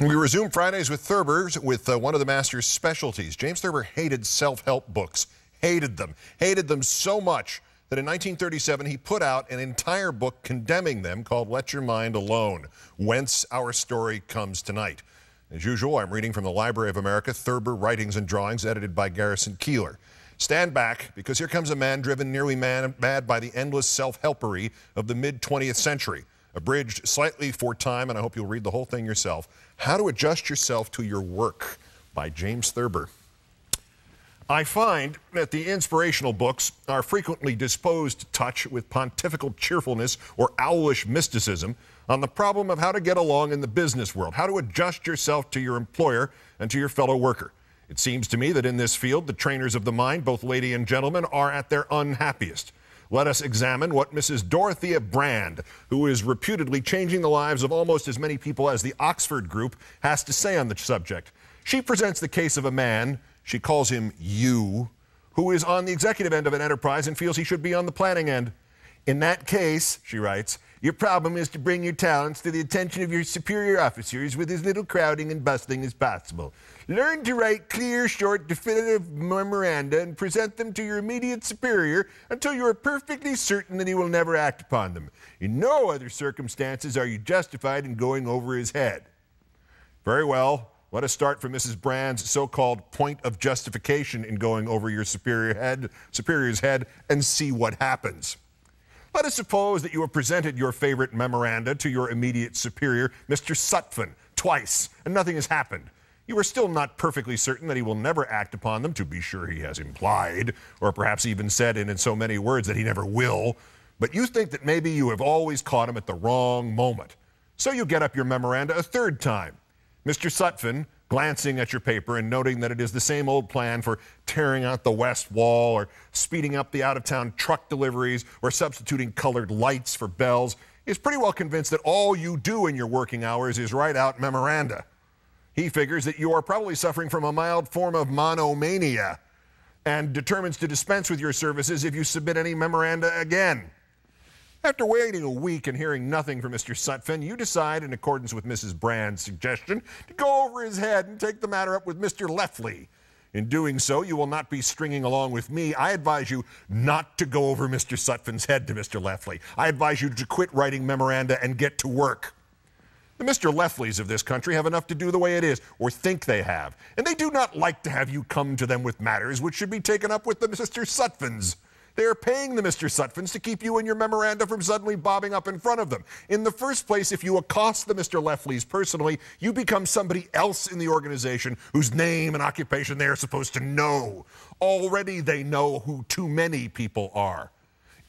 We resume Fridays with Thurber with one of the master's specialties. James Thurber hated self-help books. Hated them. Hated them so much that in 1937 he put out an entire book condemning them called Let Your Mind Alone, whence our story comes tonight. As usual, I'm reading from the Library of America, Thurber Writings and Drawings, edited by Garrison Keillor. Stand back, because here comes a man driven nearly mad by the endless self-helpery of the mid-20th century. Abridged slightly for time, and I hope you'll read the whole thing yourself. How to Adjust Yourself to Your Work by James Thurber. I find that the inspirational books are frequently disposed to touch with pontifical cheerfulness or owlish mysticism on the problem of how to get along in the business world, how to adjust yourself to your employer and to your fellow worker. It seems to me that in this field, the trainers of the mind, both lady and gentleman, are at their unhappiest. Let us examine what Mrs. Dorothea Brand, who is reputedly changing the lives of almost as many people as the Oxford Group, has to say on the subject. She presents the case of a man, she calls him you, who is on the executive end of an enterprise and feels he should be on the planning end. In that case, she writes, your problem is to bring your talents to the attention of your superior officers with as little crowding and bustling as possible. Learn to write clear, short, definitive memoranda and present them to your immediate superior until you are perfectly certain that he will never act upon them. In no other circumstances are you justified in going over his head. Very well. Let us start from Mrs. Brand's so-called point of justification in going over your superior's head and see what happens. Let us suppose that you have presented your favorite memoranda to your immediate superior, Mr. Sutphen, twice, and nothing has happened. You are still not perfectly certain that he will never act upon them. To be sure, he has implied, or perhaps even said in so many words that he never will. But you think that maybe you have always caught him at the wrong moment. So you get up your memoranda a third time. Mr. Sutphen, glancing at your paper and noting that it is the same old plan for tearing out the west wall or speeding up the out-of-town truck deliveries or substituting colored lights for bells, is pretty well convinced that all you do in your working hours is write out memoranda. He figures that you are probably suffering from a mild form of monomania and determines to dispense with your services if you submit any memoranda again. After waiting a week and hearing nothing from Mr. Sutphen, you decide, in accordance with Mrs. Brand's suggestion, to go over his head and take the matter up with Mr. Leffley. In doing so, you will not be stringing along with me. I advise you not to go over Mr. Sutphen's head to Mr. Leffley. I advise you to quit writing memoranda and get to work. The Mr. Leffleys of this country have enough to do the way it is, or think they have, and they do not like to have you come to them with matters which should be taken up with the Mr. Sutphens. They are paying the Mr. Sutphens to keep you and your memoranda from suddenly bobbing up in front of them. In the first place, if you accost the Mr. Leffleys personally, you become somebody else in the organization whose name and occupation they are supposed to know. Already they know who too many people are.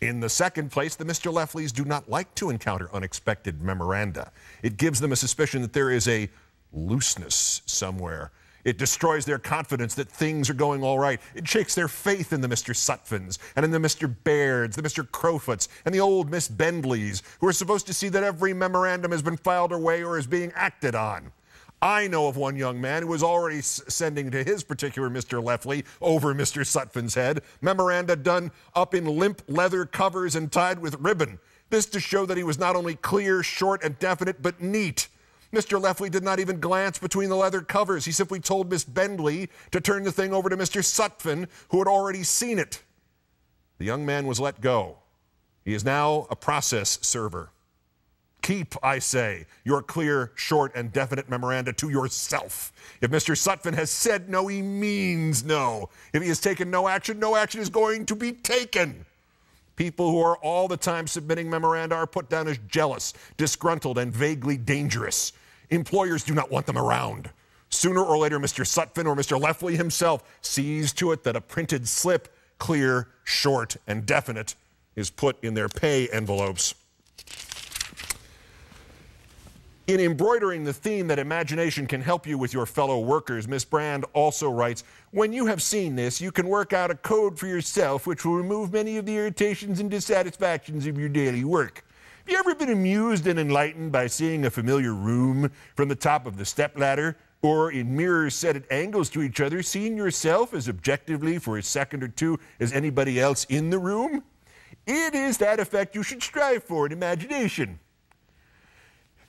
In the second place, the Mr. Leffleys do not like to encounter unexpected memoranda. It gives them a suspicion that there is a looseness somewhere. It destroys their confidence that things are going all right. It shakes their faith in the Mr. Sutphens and in the Mr. Bairds, the Mr. Crowfoots, and the old Miss Bendleys, who are supposed to see that every memorandum has been filed away or is being acted on. I know of one young man who was already sending to his particular Mr. Leffley over Mr. Sutphen's head memoranda done up in limp leather covers and tied with ribbon. This to show that he was not only clear, short, and definite, but neat. Mr. Leffley did not even glance between the leather covers. He simply told Miss Bendley to turn the thing over to Mr. Sutphen, who had already seen it. The young man was let go. He is now a process server. Keep, I say, your clear, short, and definite memoranda to yourself. If Mr. Sutphen has said no, he means no. If he has taken no action is going to be taken. People who are all the time submitting memoranda are put down as jealous, disgruntled, and vaguely dangerous. Employers do not want them around. Sooner or later, Mr. Sutphen or Mr. Leffley himself sees to it that a printed slip, clear, short, and definite, is put in their pay envelopes. In embroidering the theme that imagination can help you with your fellow workers, Miss Brand also writes, when you have seen this, you can work out a code for yourself which will remove many of the irritations and dissatisfactions of your daily work. Have you ever been amused and enlightened by seeing a familiar room from the top of the stepladder, or in mirrors set at angles to each other, seeing yourself as objectively for a second or two as anybody else in the room? It is that effect you should strive for in imagination.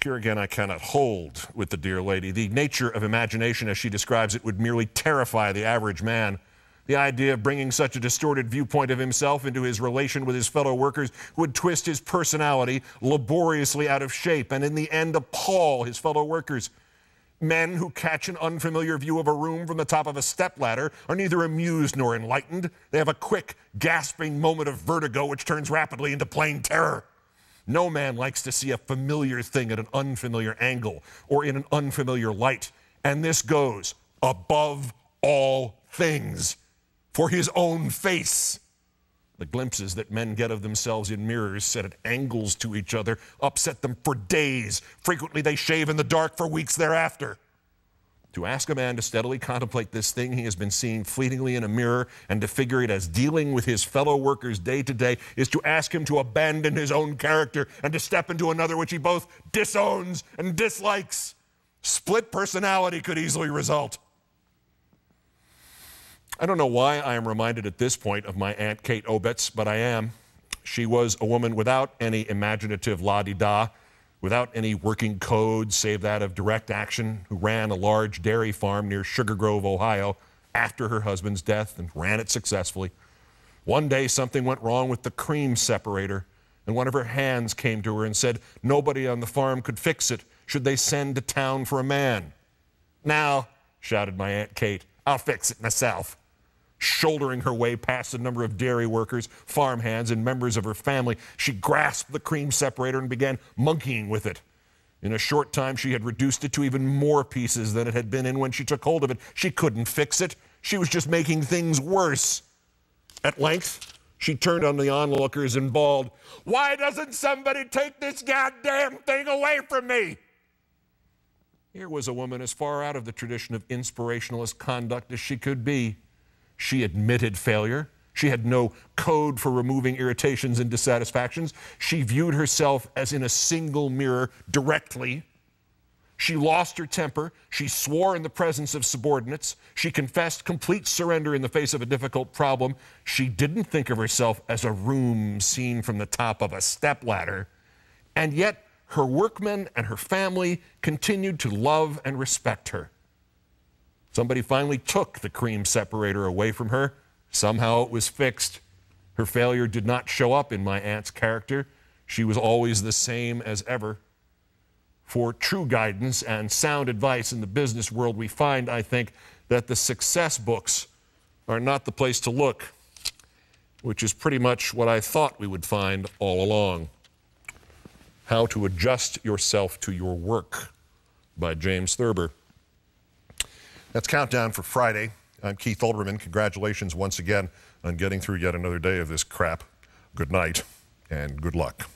Here again, I cannot hold with the dear lady. The nature of imagination, as she describes it, would merely terrify the average man. The idea of bringing such a distorted viewpoint of himself into his relation with his fellow workers would twist his personality laboriously out of shape and in the end appall his fellow workers. Men who catch an unfamiliar view of a room from the top of a stepladder are neither amused nor enlightened. They have a quick, gasping moment of vertigo which turns rapidly into plain terror. No man likes to see a familiar thing at an unfamiliar angle or in an unfamiliar light. And this goes above all things for his own face. The glimpses that men get of themselves in mirrors set at angles to each other upset them for days. Frequently they shave in the dark for weeks thereafter. To ask a man to steadily contemplate this thing he has been seeing fleetingly in a mirror and to figure it as dealing with his fellow workers day to day is to ask him to abandon his own character and to step into another which he both disowns and dislikes. Split personality could easily result. I don't know why I am reminded at this point of my Aunt Kate Obetz, but I am. She was a woman without any imaginative la-di-da, without any working code save that of direct action, who ran a large dairy farm near Sugar Grove, Ohio, after her husband's death and ran it successfully. One day something went wrong with the cream separator, and one of her hands came to her and said nobody on the farm could fix it. Should they send to town for a man? "Now," shouted my Aunt Kate, "I'll fix it myself." Shouldering her way past a number of dairy workers, farmhands, and members of her family, she grasped the cream separator and began monkeying with it. In a short time, she had reduced it to even more pieces than it had been in when she took hold of it. She couldn't fix it. She was just making things worse. At length, she turned on the onlookers and bawled, "Why doesn't somebody take this goddamn thing away from me?" Here was a woman as far out of the tradition of inspirationalist conduct as she could be. She admitted failure. She had no code for removing irritations and dissatisfactions. She viewed herself as in a single mirror directly. She lost her temper. She swore in the presence of subordinates. She confessed complete surrender in the face of a difficult problem. She didn't think of herself as a room seen from the top of a stepladder. And yet her workmen and her family continued to love and respect her. Somebody finally took the cream separator away from her. Somehow it was fixed. Her failure did not show up in my aunt's character. She was always the same as ever. For true guidance and sound advice in the business world, we find, I think, that the success books are not the place to look, which is pretty much what I thought we would find all along. How to Adjust Yourself to Your Work by James Thurber. That's Countdown for Friday. I'm Keith Olbermann. Congratulations once again on getting through yet another day of this crap. Good night and good luck.